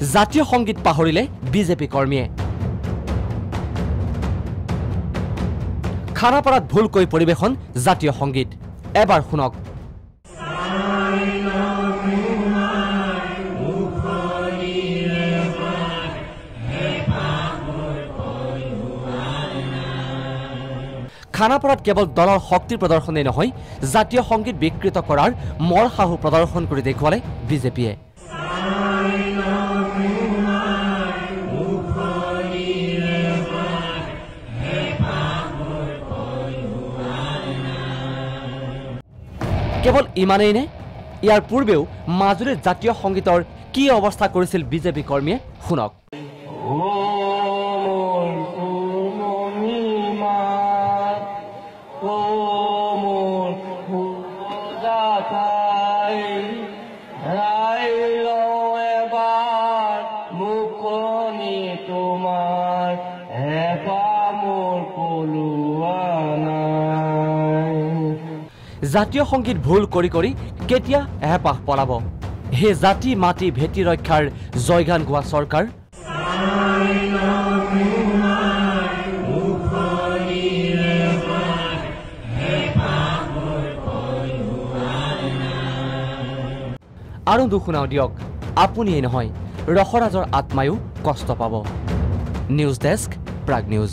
জাতীয় সংগীত পাহৰিলে বিজেপি কৰ্মীয়ে খানাপাৰাত ভুলকৈ পৰিৱেশন জাতীয় সংগীত এবাৰ শুনক খানাপাৰাত কেৱল দলৰ শক্তি প্ৰদৰ্শনেই নহয় জাতীয় সংগীত বিকৃত কৰাৰ মৰ সাহু প্ৰদৰ্শন কৰি দেখুৱালে বিজেপিয়ে কেৱল ইমানেই নে ইয়াৰ পূৰ্বেও মাজুলীৰ জাতীয় সংগীতৰ কি অৱস্থা কৰিছিল বিজেপি কৰ্মীয়ে শুনক জাতীয় সংগীত ভুল কৰি কৰি কেতিয়া হেঁপাহ পলাব হে জাতি মাটি ভেটি ৰক্ষাৰ জয়গান গোৱা চৰকাৰ আৰু দুখুনাও দিয়ক আপুনিয়ে নহয় ৰসৰাজৰ আত্মায়ো কষ্ট পাব নিউজ ডেস্ক প্ৰাগ নিউজ